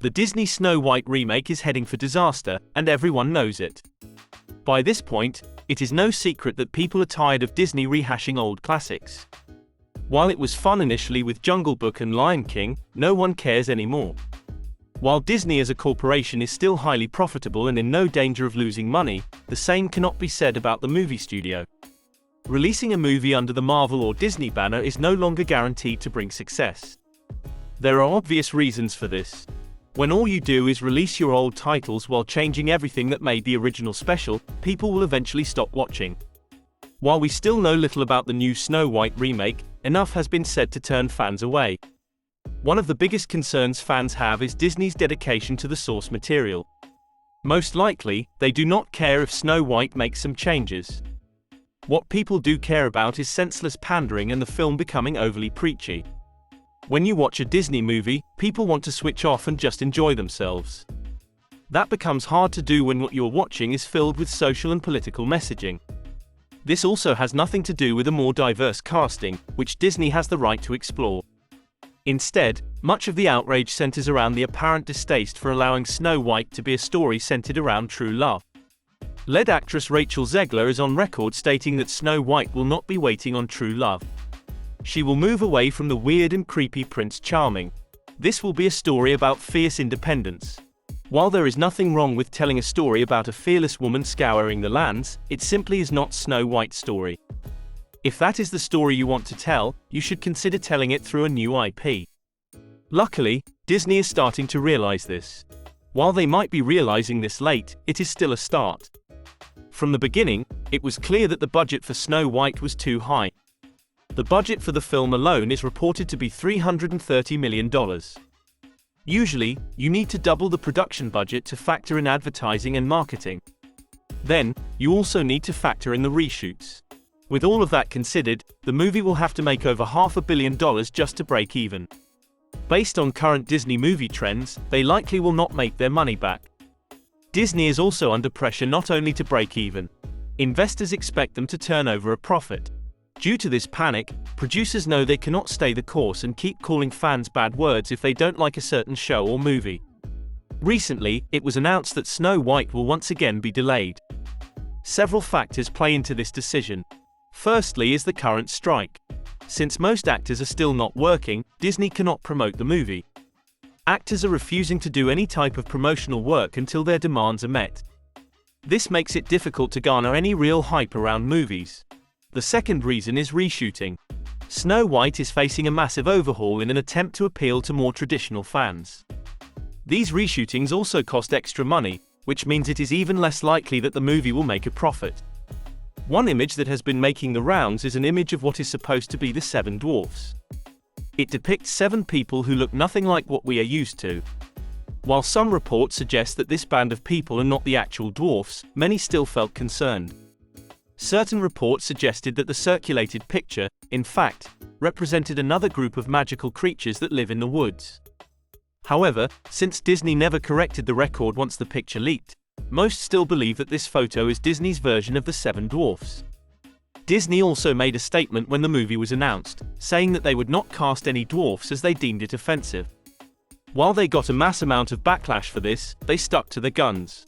The Disney Snow White remake is heading for disaster, and everyone knows it. By this point, it is no secret that people are tired of Disney rehashing old classics. While it was fun initially with Jungle Book and Lion King, no one cares anymore. While Disney as a corporation is still highly profitable and in no danger of losing money, the same cannot be said about the movie studio. Releasing a movie under the Marvel or Disney banner is no longer guaranteed to bring success. There are obvious reasons for this. When all you do is release your old titles while changing everything that made the original special, people will eventually stop watching. While we still know little about the new Snow White remake, enough has been said to turn fans away. One of the biggest concerns fans have is Disney's dedication to the source material. Most likely, they do not care if Snow White makes some changes. What people do care about is senseless pandering and the film becoming overly preachy. When you watch a Disney movie, people want to switch off and just enjoy themselves. That becomes hard to do when what you're watching is filled with social and political messaging. This also has nothing to do with a more diverse casting, which Disney has the right to explore. Instead, much of the outrage centers around the apparent distaste for allowing Snow White to be a story centered around true love. Lead actress Rachel Zegler is on record stating that Snow White will not be waiting on true love. She will move away from the weird and creepy Prince Charming. This will be a story about fierce independence. While there is nothing wrong with telling a story about a fearless woman scouring the lands, it simply is not Snow White's story. If that is the story you want to tell, you should consider telling it through a new IP. Luckily, Disney is starting to realize this. While they might be realizing this late, it is still a start. From the beginning, it was clear that the budget for Snow White was too high. The budget for the film alone is reported to be $330 million. Usually, you need to double the production budget to factor in advertising and marketing. Then, you also need to factor in the reshoots. With all of that considered, the movie will have to make over $500 million just to break even. Based on current Disney movie trends, they likely will not make their money back. Disney is also under pressure not only to break even. Investors expect them to turn over a profit. Due to this panic, producers know they cannot stay the course and keep calling fans bad words if they don't like a certain show or movie. Recently, it was announced that Snow White will once again be delayed. Several factors play into this decision. Firstly is the current strike. Since most actors are still not working, Disney cannot promote the movie. Actors are refusing to do any type of promotional work until their demands are met. This makes it difficult to garner any real hype around movies. The second reason is reshooting. Snow White is facing a massive overhaul in an attempt to appeal to more traditional fans. These reshootings also cost extra money, which means it is even less likely that the movie will make a profit. One image that has been making the rounds is an image of what is supposed to be the Seven Dwarfs. It depicts 7 people who look nothing like what we are used to. While some reports suggest that this band of people are not the actual dwarfs, many still felt concerned. Certain reports suggested that the circulated picture, in fact, represented another group of magical creatures that live in the woods. However, since Disney never corrected the record once the picture leaked, most still believe that this photo is Disney's version of the Seven Dwarfs. Disney also made a statement when the movie was announced, saying that they would not cast any dwarfs as they deemed it offensive. While they got a mass amount of backlash for this, they stuck to their guns.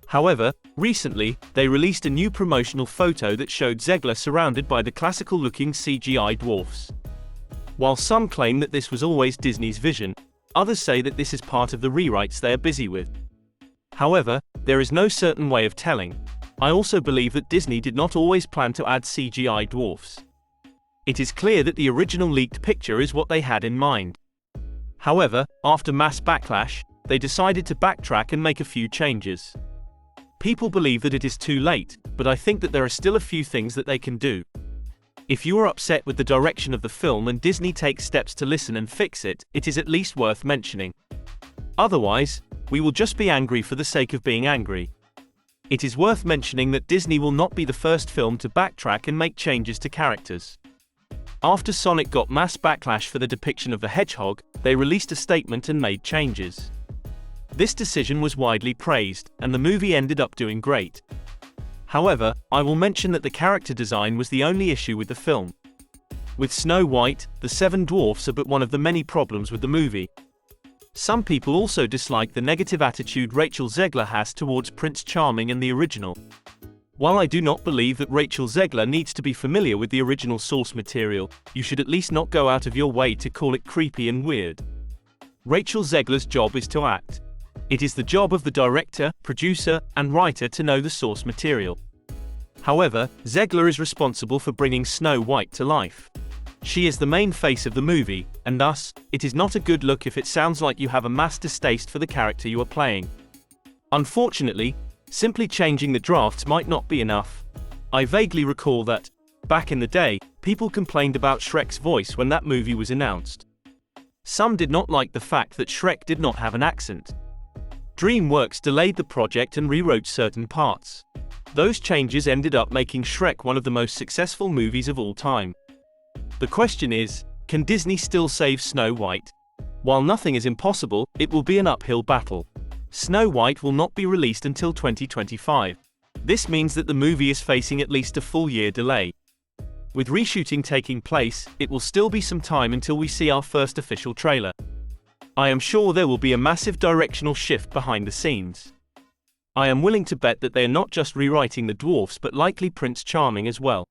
However, recently, they released a new promotional photo that showed Zegler surrounded by the classical-looking CGI dwarfs. While some claim that this was always Disney's vision, others say that this is part of the rewrites they are busy with. However, there is no certain way of telling. I also believe that Disney did not always plan to add CGI dwarfs. It is clear that the original leaked picture is what they had in mind. However, after mass backlash, they decided to backtrack and make a few changes. People believe that it is too late, but I think that there are still a few things that they can do. If you are upset with the direction of the film and Disney takes steps to listen and fix it, it is at least worth mentioning. Otherwise, we will just be angry for the sake of being angry. It is worth mentioning that Disney will not be the first film to backtrack and make changes to characters. After Sonic got mass backlash for the depiction of the hedgehog, they released a statement and made changes. This decision was widely praised, and the movie ended up doing great. However, I will mention that the character design was the only issue with the film. With Snow White, the Seven Dwarfs are but one of the many problems with the movie. Some people also dislike the negative attitude Rachel Zegler has towards Prince Charming in the original. While I do not believe that Rachel Zegler needs to be familiar with the original source material, you should at least not go out of your way to call it creepy and weird. Rachel Zegler's job is to act. It is the job of the director, producer, and writer to know the source material. However, Zegler is responsible for bringing Snow White to life. She is the main face of the movie, and thus, it is not a good look if it sounds like you have a mass distaste for the character you are playing. Unfortunately, simply changing the drafts might not be enough. I vaguely recall that, back in the day, people complained about Shrek's voice when that movie was announced. Some did not like the fact that Shrek did not have an accent. DreamWorks delayed the project and rewrote certain parts. Those changes ended up making Shrek one of the most successful movies of all time. The question is, can Disney still save Snow White? While nothing is impossible, it will be an uphill battle. Snow White will not be released until 2025. This means that the movie is facing at least a full-year delay. With reshooting taking place, it will still be some time until we see our first official trailer. I am sure there will be a massive directional shift behind the scenes. I am willing to bet that they are not just rewriting the dwarfs but likely Prince Charming as well.